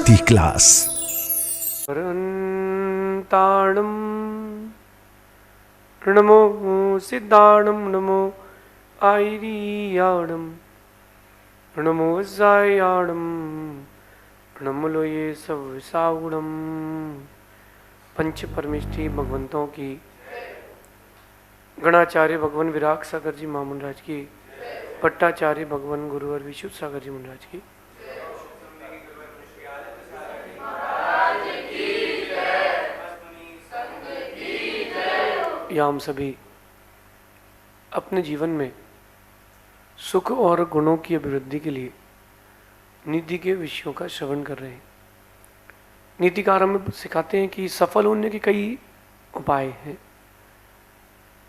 नीति क्लास। ताणम नमो सिद्धाणम नमो आईरियाणम नमो जायाणम नमो लोये सब साउणम। पंच परमेष्ठी भगवंतों की, गणाचार्य भगवान विराग सागर जी महामंडराज की, पट्टाचार्य भगवान गुरुवर विशुद्ध सागर जी महाराज की, या हम सभी अपने जीवन में सुख और गुणों की अभिवृद्धि के लिए नीति के विषयों का श्रवण कर रहे हैं। नीतिकार हमें सिखाते हैं कि सफल होने के कई उपाय हैं,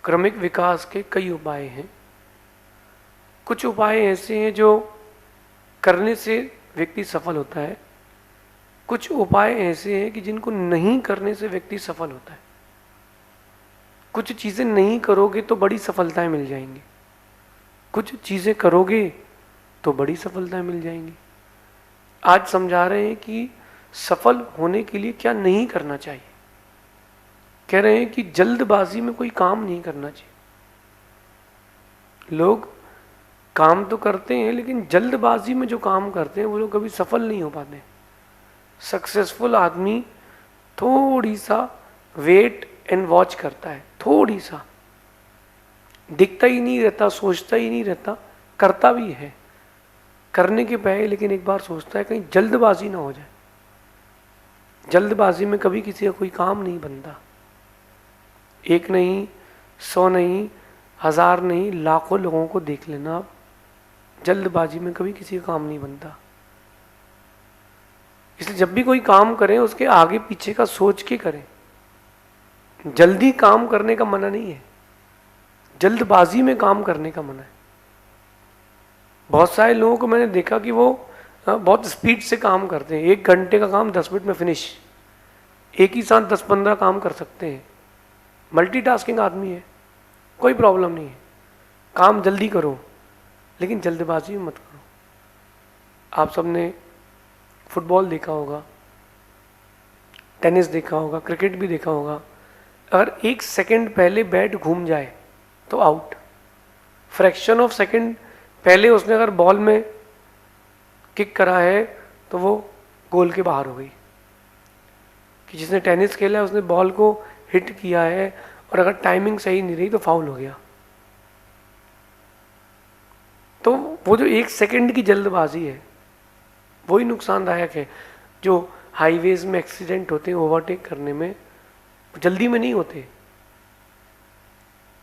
क्रमिक विकास के कई उपाय हैं। कुछ उपाय ऐसे हैं जो करने से व्यक्ति सफल होता है, कुछ उपाय ऐसे हैं कि जिनको नहीं करने से व्यक्ति सफल होता है। कुछ चीज़ें नहीं करोगे तो बड़ी सफलताएं मिल जाएंगी, कुछ चीज़ें करोगे तो बड़ी सफलताएं मिल जाएंगी। आज समझा रहे हैं कि सफल होने के लिए क्या नहीं करना चाहिए। कह रहे हैं कि जल्दबाजी में कोई काम नहीं करना चाहिए। लोग काम तो करते हैं लेकिन जल्दबाजी में जो काम करते हैं वो लोग कभी सफल नहीं हो पाते। सक्सेसफुल आदमी थोड़ी सा वेट एंड वॉच करता है, थोड़ी सा, दिखता ही नहीं रहता, सोचता ही नहीं रहता, करता भी है करने के पहले, लेकिन एक बार सोचता है कहीं जल्दबाजी ना हो जाए। जल्दबाजी में कभी किसी का कोई काम नहीं बनता। एक नहीं, 100 नहीं, 1000 नहीं, लाखों लोगों को देख लेना आप, जल्दबाजी में कभी किसी का काम नहीं बनता। इसलिए जब भी कोई काम करें उसके आगे पीछे का सोच के करें। जल्दी काम करने का मना नहीं है, जल्दबाजी में काम करने का मना है। बहुत सारे लोगों को मैंने देखा कि वो बहुत स्पीड से काम करते हैं। 1 घंटे का काम 10 मिनट में फिनिश, एक ही साथ 10-15 काम कर सकते हैं। मल्टीटास्किंग आदमी है, कोई प्रॉब्लम नहीं है। काम जल्दी करो लेकिन जल्दबाजी में मत करो। आप सबने फुटबॉल देखा होगा, टेनिस देखा होगा, क्रिकेट भी देखा होगा। अगर 1 सेकंड पहले बैट घूम जाए तो आउट। फ्रैक्शन ऑफ सेकंड पहले उसने अगर बॉल में किक करा है तो वो गोल के बाहर हो गई। कि जिसने टेनिस खेला है उसने बॉल को हिट किया है और अगर टाइमिंग सही नहीं रही तो फाउल हो गया। तो वो जो 1 सेकंड की जल्दबाजी है वही नुकसानदायक है। जो हाईवेज में एक्सीडेंट होते हैं ओवरटेक करने में, जल्दी में नहीं होते।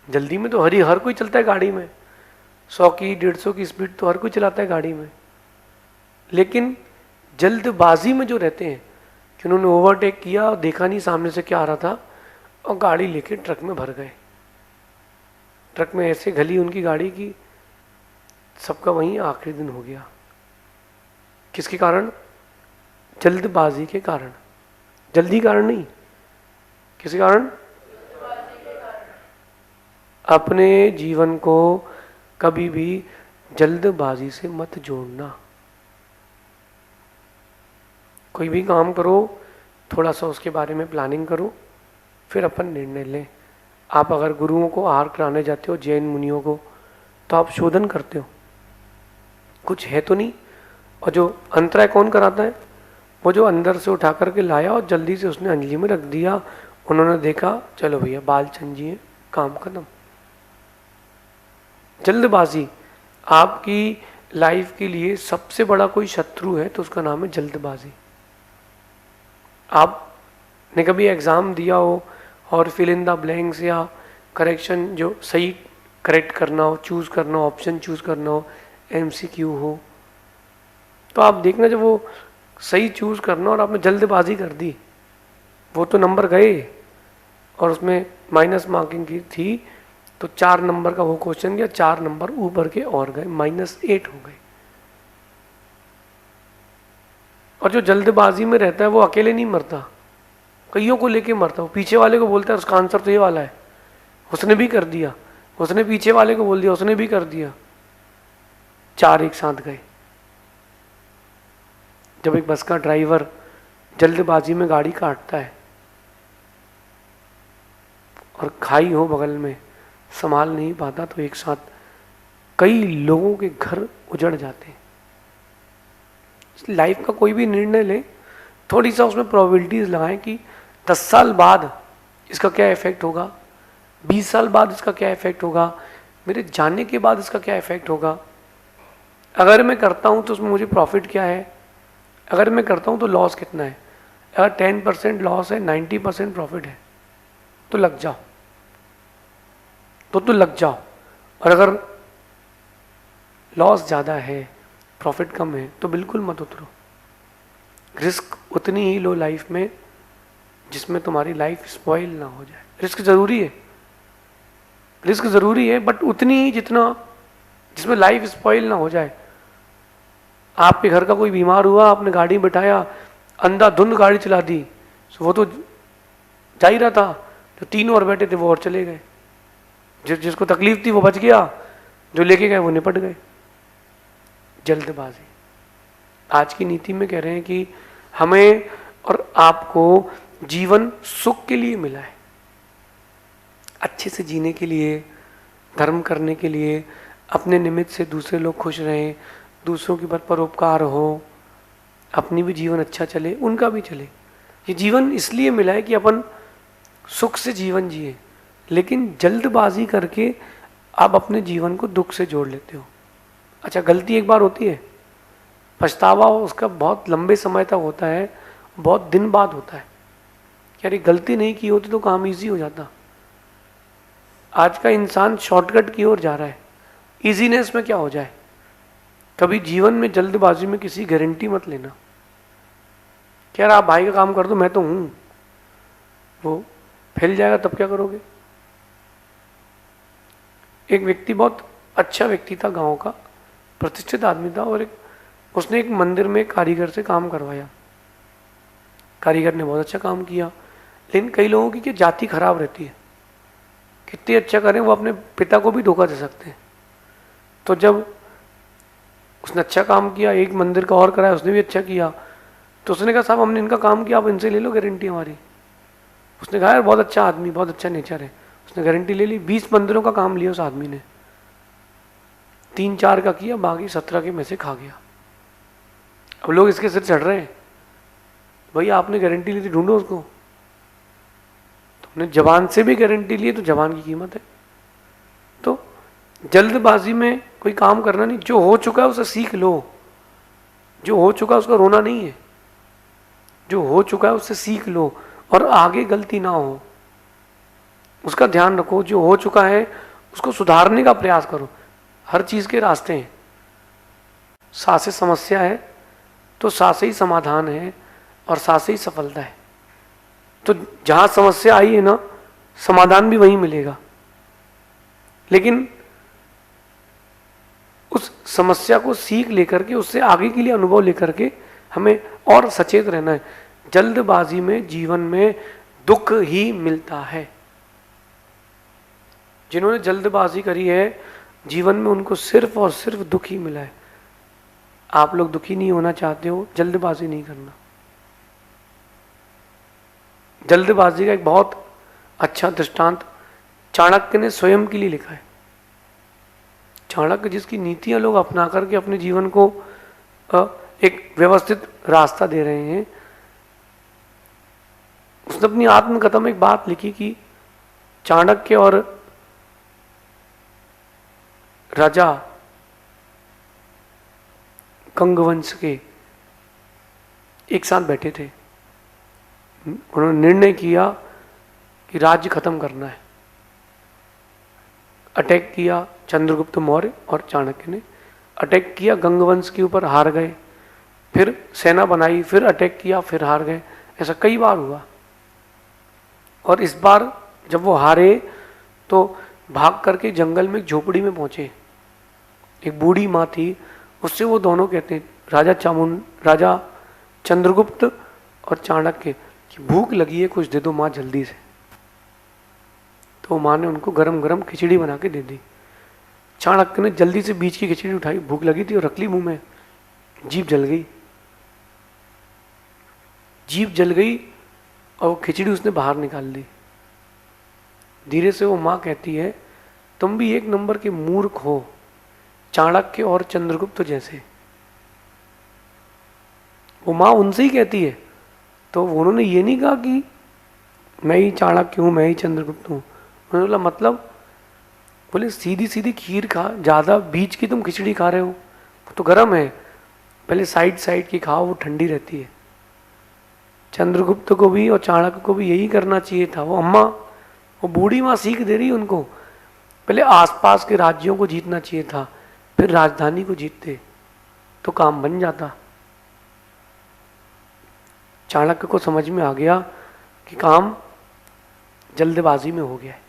जल्दी में तो हर कोई चलता है गाड़ी में, 100 की 150 की स्पीड तो हर कोई चलाता है गाड़ी में। लेकिन जल्दबाजी में जो रहते हैं कि उन्होंने ओवरटेक किया और देखा नहीं सामने से क्या आ रहा था और गाड़ी लेके ट्रक में भर गए। ट्रक में ऐसे घली उनकी गाड़ी की सबका वहीं आखिरी दिन हो गया। किसके कारण? जल्दबाजी के कारण, जल्दी कारण नहीं। किसके कारण? अपने जीवन को कभी भी जल्दबाजी से मत जोड़ना। कोई भी काम करो थोड़ा सा उसके बारे में प्लानिंग करो, फिर अपन निर्णय लें। आप अगर गुरुओं को आहार कराने जाते हो, जैन मुनियों को, तो आप शोधन करते हो कुछ है तो नहीं। और जो अंतराय कौन कराता है? वो जो अंदर से उठा करके लाया और जल्दी से उसने अंजलि में रख दिया। उन्होंने देखा चलो भैया बाल चंजी है, काम खत्म। जल्दबाजी आपकी लाइफ के लिए सबसे बड़ा कोई शत्रु है तो उसका नाम है जल्दबाजी। आपने कभी एग्ज़ाम दिया हो और फिल इन द ब्लैंक्स या करेक्शन जो सही करेक्ट करना हो, चूज़ करना हो, ऑप्शन चूज़ करना हो, MCQ हो, तो आप देखना जब वो सही चूज़ करना और आपने जल्दबाजी कर दी, वो तो नंबर गए और उसमें माइनस मार्किंग की थी तो 4 नंबर का वो क्वेश्चन गया, 4 नंबर ऊपर के और गए, -8 हो गए। और जो जल्दबाजी में रहता है वो अकेले नहीं मरता, कईयों को लेके मरता। वो पीछे वाले को बोलता है उसका आंसर तो ये वाला है, उसने भी कर दिया, उसने पीछे वाले को बोल दिया, उसने भी कर दिया, 4 एक साथ गए। जब एक बस का ड्राइवर जल्दबाजी में गाड़ी काटता है और खाई हो बगल में, संभाल नहीं पाता, तो एक साथ कई लोगों के घर उजड़ जाते हैं। लाइफ का कोई भी निर्णय ले, थोड़ी सा उसमें प्रोबेबिलिटीज लगाएं कि 10 साल बाद इसका क्या इफेक्ट होगा, 20 साल बाद इसका क्या इफेक्ट होगा, मेरे जाने के बाद इसका क्या इफेक्ट होगा। अगर मैं करता हूं तो उसमें मुझे प्रॉफिट क्या है, अगर मैं करता हूं तो लॉस कितना है। अगर 10% लॉस है, 90% प्रॉफिट है, तो लग जाओ, तो लग जाओ। और अगर लॉस ज़्यादा है, प्रॉफिट कम है, तो बिल्कुल मत उतरो। रिस्क उतनी ही लो लाइफ में जिसमें तुम्हारी लाइफ स्पॉइल ना हो जाए। रिस्क ज़रूरी है, रिस्क ज़रूरी है, बट उतनी ही जिसमें लाइफ स्पॉइल ना हो जाए। आपके घर का कोई बीमार हुआ, आपने गाड़ी बिठाया, अंधाधुंध गाड़ी चला दी, वो तो जा ही रहा था, जो 3 और बैठे थे वो और चले गए। जिसको तकलीफ थी वो बच गया, जो लेके गए वो निपट गए। जल्दबाजी। आज की नीति में कह रहे हैं कि हमें और आपको जीवन सुख के लिए मिला है, अच्छे से जीने के लिए, धर्म करने के लिए, अपने निमित्त से दूसरे लोग खुश रहें, दूसरों के परोपकार हो, अपनी भी जीवन अच्छा चले, उनका भी चले। ये जीवन इसलिए मिला है कि अपन सुख से जीवन जिए, लेकिन जल्दबाजी करके आप अपने जीवन को दुख से जोड़ लेते हो। अच्छा, गलती एक बार होती है, पछतावा उसका बहुत लंबे समय तक होता है, बहुत दिन बाद होता है। यार ये गलती नहीं की होती तो काम इजी हो जाता। आज का इंसान शॉर्टकट की ओर जा रहा है, इजीनेस में क्या हो जाए। कभी जीवन में जल्दबाजी में किसी गारंटी मत लेना। क्या आप भाई का काम कर दो, मैं तो हूं, वो फैल जाएगा तब क्या करोगे। एक व्यक्ति, बहुत अच्छा व्यक्ति था, गांव का प्रतिष्ठित आदमी था, और उसने एक मंदिर में कारीगर से काम करवाया। कारीगर ने बहुत अच्छा काम किया, लेकिन कई लोगों की जाति खराब रहती है, कितने अच्छा करें वो अपने पिता को भी धोखा दे सकते हैं। तो जब उसने अच्छा काम किया, एक मंदिर का और कराया, उसने भी अच्छा किया, तो उसने कहा साहब हमने इनका काम किया, आप इनसे ले लो गारंटी हमारी। उसने कहा यार बहुत अच्छा आदमी, बहुत अच्छा नेचर है। उसने गारंटी ले ली, 20 मंदिरों का काम लिया उस आदमी ने, 3-4 का किया, बाकी 17 के में से खा गया। अब लोग इसके सिर चढ़ रहे हैं, भैया आपने गारंटी ली थी, ढूंढो उसको। तुमने जवान से भी गारंटी ली तो जवान की कीमत है। तो जल्दबाजी में कोई काम करना नहीं, जो हो चुका है उसे सीख लो। जो हो चुका है उसका रोना नहीं है, जो हो चुका है उससे सीख लो और आगे गलती ना हो उसका ध्यान रखो। जो हो चुका है उसको सुधारने का प्रयास करो। हर चीज के रास्ते हैं, साथ से समस्या है तो साथ से ही समाधान है, और साथ से ही सफलता है। तो जहां समस्या आई है ना, समाधान भी वहीं मिलेगा, लेकिन उस समस्या को सीख लेकर के, उससे आगे के लिए अनुभव लेकर के हमें और सचेत रहना है। जल्दबाजी में जीवन में दुख ही मिलता है। जिन्होंने जल्दबाजी करी है जीवन में, उनको सिर्फ और सिर्फ दुख ही मिला है। आप लोग दुखी नहीं होना चाहते हो, जल्दबाजी नहीं करना। जल्दबाजी का एक बहुत अच्छा दृष्टांत चाणक्य ने स्वयं के लिए लिखा है। चाणक्य जिसकी नीतियां लोग अपना करके अपने जीवन को एक व्यवस्थित रास्ता दे रहे हैं, उसने अपनी आत्मकथा में एक बात लिखी कि चाणक्य और राजा कंगवंश के एक साथ बैठे थे। उन्होंने निर्णय किया कि राज्य खत्म करना है। अटैक किया चंद्रगुप्त मौर्य और चाणक्य ने, अटैक किया गंगवंश के ऊपर, हार गए, फिर सेना बनाई, फिर अटैक किया, फिर हार गए। ऐसा कई बार हुआ, और इस बार जब वो हारे तो भाग करके जंगल में झोपड़ी में पहुंचे। एक बूढ़ी माँ थी, उससे वो दोनों कहते हैं, राजा चंद्रगुप्त और चाणक्य की भूख लगी है, कुछ दे दो माँ जल्दी से। तो माँ ने उनको गरम गरम खिचड़ी बना के दे दी। चाणक्य ने जल्दी से बीच की खिचड़ी उठाई, भूख लगी थी, और रख ली मुंह में, जीभ जल गई। जीभ जल गई और वो खिचड़ी उसने बाहर निकाल दी। धीरे से वो माँ कहती है, तुम भी एक नंबर के मूर्ख हो, चाणक्य और चंद्रगुप्त जैसे। वो माँ उनसे ही कहती है। तो उन्होंने ये नहीं कहा कि मैं ही चाणक्य हूँ, मैं ही चंद्रगुप्त हूँ। उन्होंने बोला मतलब, बोले सीधी सीधी खीर खा, ज़्यादा बीच की तुम खिचड़ी खा रहे हो, वो तो गर्म है, पहले साइड साइड की खाओ, वो ठंडी रहती है। चंद्रगुप्त को भी और चाणक्य को भी यही करना चाहिए था। वो अम्मा, वो बूढ़ी माँ सीख दे रही उनको, पहले आसपास के राज्यों को जीतना चाहिए था, फिर राजधानी को जीतते तो काम बन जाता। चाणक्य को समझ में आ गया कि काम जल्दबाजी में हो गया है।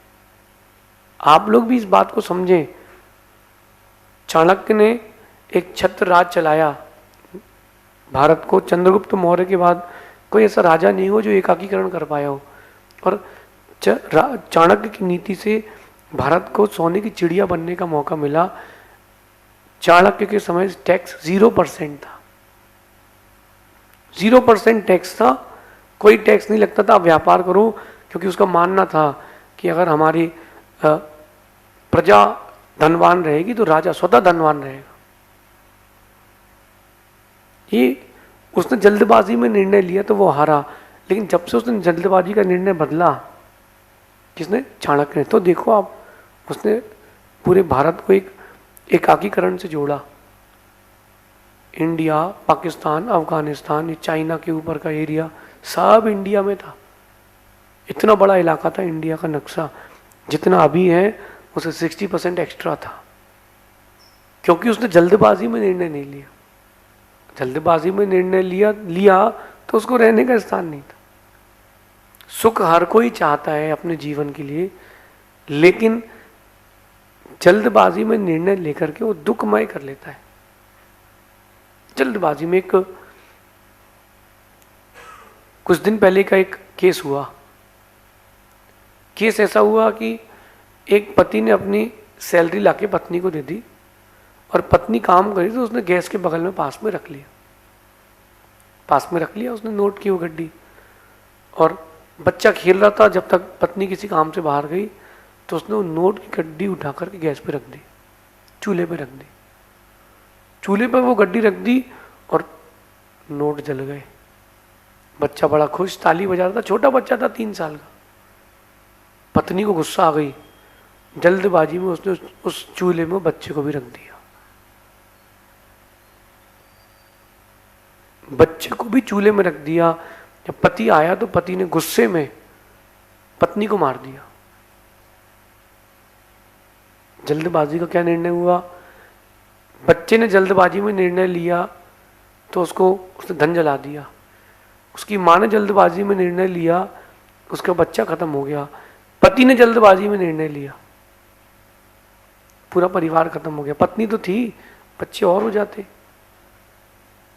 आप लोग भी इस बात को समझें। चाणक्य ने एक छत्र राज चलाया भारत को। चंद्रगुप्त मौर्य के बाद कोई ऐसा राजा नहीं हो जो एकाकीकरण कर पाया हो। और चाणक्य की नीति से भारत को सोने की चिड़िया बनने का मौका मिला। चाणक्य के समय टैक्स 0% था, 0% टैक्स था, कोई टैक्स नहीं लगता था, आप व्यापार करो, क्योंकि उसका मानना था कि अगर हमारी प्रजा धनवान रहेगी तो राजा स्वतः धनवान रहेगा। ये उसने जल्दबाजी में निर्णय लिया तो वो हारा। लेकिन जब से उसने जल्दबाजी का निर्णय बदला, किसने? चाणक्य ने। तो देखो आप, उसने पूरे भारत को एक एकाकीकरण से जोड़ा। इंडिया, पाकिस्तान, अफगानिस्तान, चाइना के ऊपर का एरिया सब इंडिया में था। इतना बड़ा इलाका था इंडिया का नक्शा, जितना अभी है उसे 60% एक्स्ट्रा था, क्योंकि उसने जल्दबाजी में निर्णय नहीं लिया। जल्दबाजी में निर्णय लिया तो उसको रहने का स्थान नहीं था। सुख हर कोई चाहता है अपने जीवन के लिए, लेकिन जल्दबाजी में निर्णय लेकर के वो दुखमय कर लेता है। जल्दबाजी में कुछ दिन पहले का एक केस हुआ। केस ऐसा हुआ कि एक पति ने अपनी सैलरी लाके पत्नी को दे दी और पत्नी काम करी तो उसने गैस के बगल में पास में रख लिया उसने नोट की वो गड्डी। और बच्चा खेल रहा था, जब तक पत्नी किसी काम से बाहर गई तो उसने वो नोट की गड्डी उठा करके गैस पे रख दी, चूल्हे पे रख दी। चूल्हे पर वो गड्डी रख दी और नोट जल गए। बच्चा बड़ा खुश ताली बजा रहा था, छोटा बच्चा था 3 साल का। पत्नी को गुस्सा आ गई, जल्दबाजी में उसने उस चूल्हे में बच्चे को भी रख दिया। बच्चे को भी चूल्हे में रख दिया। जब पति आया तो पति ने गुस्से में पत्नी को मार दिया। जल्दबाजी का क्या निर्णय हुआ? बच्चे ने जल्दबाजी में निर्णय लिया तो उसने धन जला दिया। उसकी माँ ने जल्दबाजी में निर्णय लिया, उसका बच्चा खत्म हो गया। पति ने जल्दबाजी में निर्णय लिया, पूरा परिवार खत्म हो गया। पत्नी तो थी, बच्चे और हो जाते।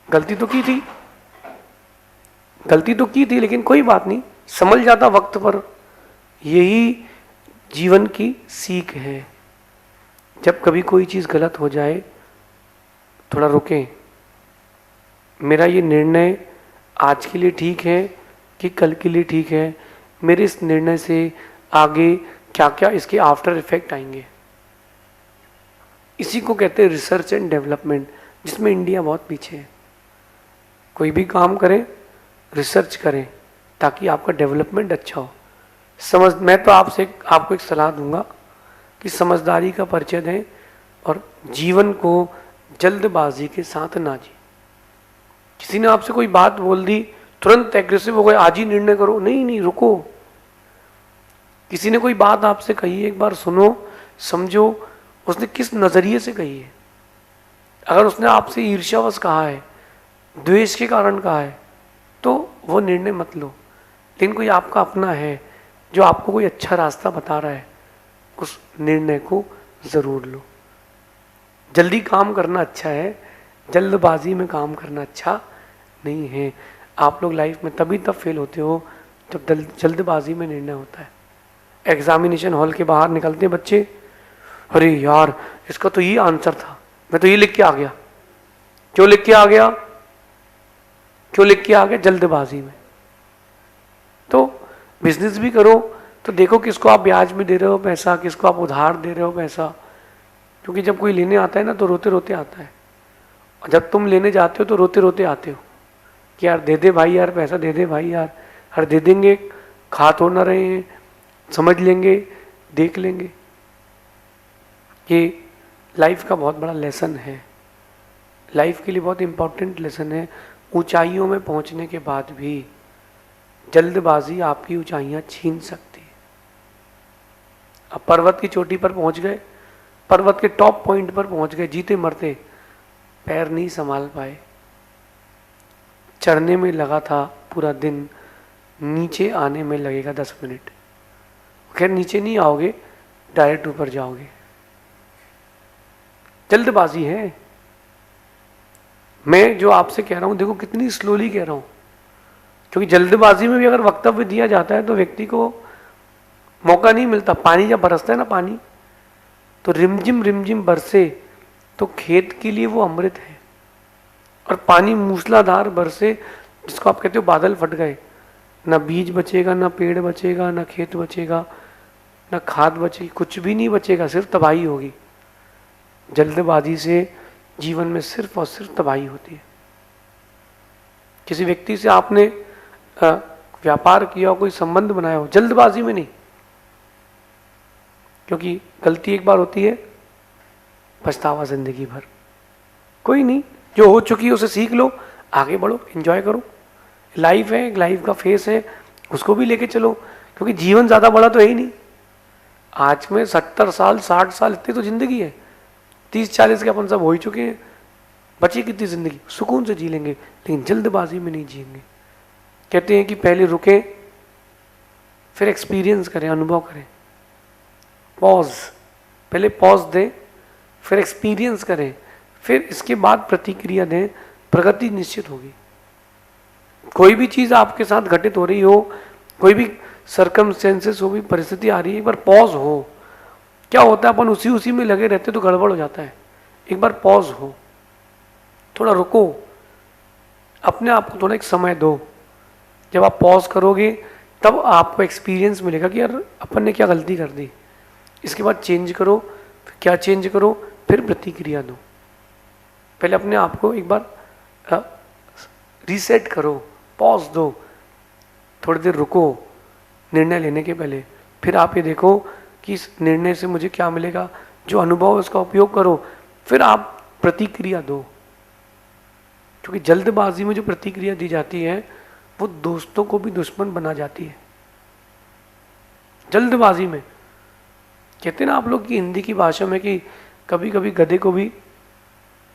गलती तो की थी, लेकिन कोई बात नहीं, समझ जाता वक्त पर। यही जीवन की सीख है। जब कभी कोई चीज गलत हो जाए, थोड़ा रुकें। मेरा ये निर्णय आज के लिए ठीक है कि कल के लिए ठीक है? मेरे इस निर्णय से आगे क्या क्या इसके आफ्टर इफेक्ट आएंगे? इसी को कहते हैं रिसर्च एंड डेवलपमेंट, जिसमें इंडिया बहुत पीछे है। कोई भी काम करें, रिसर्च करें, ताकि आपका डेवलपमेंट अच्छा हो। मैं तो आपको एक सलाह दूंगा कि समझदारी का परिचय दें और जीवन को जल्दबाजी के साथ ना जिए। किसी ने आपसे कोई बात बोल दी, तुरंत एग्रेसिव हो गए, आज ही निर्णय करो। नहीं, रुको। किसी ने कोई बात आपसे कही, एक बार सुनो, समझो उसने किस नजरिए से कही है। अगर उसने आपसे ईर्ष्यावश कहा है, द्वेष के कारण कहा है, तो वो निर्णय मत लो। लेकिन कोई आपका अपना है जो आपको कोई अच्छा रास्ता बता रहा है, उस निर्णय को जरूर लो। जल्दी काम करना अच्छा है, जल्दबाजी में काम करना अच्छा नहीं है। आप लोग लाइफ में तभी तब फेल होते हो जब जल्दबाजी में निर्णय होता है। एग्जामिनेशन हॉल के बाहर निकलते हैं बच्चे, अरे यार इसका तो ये आंसर था, मैं तो ये लिख के आ गया। क्यों लिख के आ गया? जल्दबाजी में। बिजनेस भी करो तो देखो किसको आप ब्याज में दे रहे हो पैसा, किसको आप उधार दे रहे हो पैसा, क्योंकि जब कोई लेने आता है ना तो रोते रोते आता है, और जब तुम लेने जाते हो तो रोते रोते आते हो कि यार दे दे भाई, यार पैसा दे दे भाई, यार हर दे देंगे, खा तो ना रहे हैं, समझ लेंगे, देख लेंगे। ये लाइफ का बहुत बड़ा लेसन है, लाइफ के लिए बहुत इंपॉर्टेंट लेसन है। ऊंचाइयों में पहुंचने के बाद भी जल्दबाजी आपकी ऊंचाइयां छीन सकती है। अब पर्वत की चोटी पर पहुंच गए, पर्वत के टॉप पॉइंट पर पहुंच गए, जीते मरते पैर नहीं संभाल पाए, चढ़ने में लगा था पूरा दिन, नीचे आने में लगेगा 10 मिनट। खैर नीचे नहीं आओगे, डायरेक्ट ऊपर जाओगे। जल्दबाजी है। मैं जो आपसे कह रहा हूं देखो कितनी स्लोली कह रहा हूं, क्योंकि जल्दबाजी में भी अगर वक्तव्य दिया जाता है तो व्यक्ति को मौका नहीं मिलता। पानी जब बरसता है ना, पानी तो रिमझिम बरसे तो खेत के लिए वो अमृत है, और पानी मूसलाधार बरसे जिसको आप कहते हो बादल फट गए, ना बीज बचेगा, ना पेड़ बचेगा, ना खेत बचेगा, ना खाद बचेगी, कुछ भी नहीं बचेगा, सिर्फ तबाही होगी। जल्दबाजी से जीवन में सिर्फ और सिर्फ तबाही होती है। किसी व्यक्ति से आपने व्यापार किया हो, कोई संबंध बनाया हो, जल्दबाजी में नहीं, क्योंकि गलती एक बार होती है, पछतावा जिंदगी भर। कोई नहीं, जो हो चुकी है उसे सीख लो, आगे बढ़ो, एंजॉय करो। लाइफ है, लाइफ का फेस है, उसको भी लेके चलो, क्योंकि जीवन ज्यादा बड़ा तो है ही नहीं। आज में 70 साल 60 साल इतनी तो जिंदगी है, 30-40 के अपन सब हो ही चुके हैं, बची कितनी जिंदगी, सुकून से जी लेंगे, लेकिन जल्दबाजी में नहीं जिएंगे। कहते हैं कि पहले रुकें, फिर एक्सपीरियंस करें, अनुभव करें। पॉज, पहले पॉज दें, फिर एक्सपीरियंस करें, फिर इसके बाद प्रतिक्रिया दें, प्रगति निश्चित होगी। कोई भी चीज आपके साथ घटित हो रही हो, कोई भी सर्कमस्टेंसेस हो, भी परिस्थिति आ रही है, एक बार पॉज हो। क्या होता है अपन उसी में लगे रहते तो गड़बड़ हो जाता है। एक बार पॉज हो, थोड़ा रुको, अपने आप को थोड़ा एक समय दो। जब आप पॉज करोगे तब आपको एक्सपीरियंस मिलेगा कि यार अपन ने क्या गलती कर दी, इसके बाद चेंज करो, फिर क्या चेंज करो, फिर प्रतिक्रिया दो। पहले अपने आप को एक बार रीसेट करो, पॉज दो, थोड़ी देर रुको निर्णय लेने के पहले, फिर आप ये देखो कि इस निर्णय से मुझे क्या मिलेगा, जो अनुभव है उसका उपयोग करो, फिर आप प्रतिक्रिया दो। क्योंकि जल्दबाजी में जो प्रतिक्रिया दी जाती है वो दोस्तों को भी दुश्मन बना जाती है। जल्दबाजी में कहते हैं ना आप लोग की हिंदी की भाषा में कि कभी कभी गधे को भी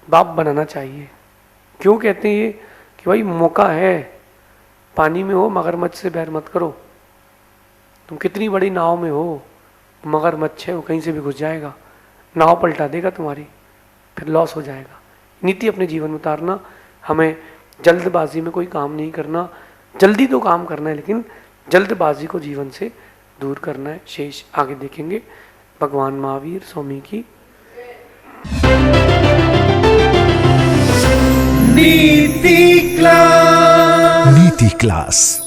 बाप बनाना चाहिए। क्यों कहते हैं ये? कि भाई मौका है, पानी में हो मगरमच्छ से बैर मत करो। तुम कितनी बड़ी नाव में हो, मगरमच्छ है वो कहीं से भी घुस जाएगा, नाव पलटा देगा तुम्हारी, फिर लॉस हो जाएगा। नीति अपने जीवन में उतारना, हमें जल्दबाजी में कोई काम नहीं करना। जल्दी तो काम करना है लेकिन जल्दबाजी को जीवन से दूर करना है। शेष आगे देखेंगे। भगवान महावीर स्वामी की नीति क्लास।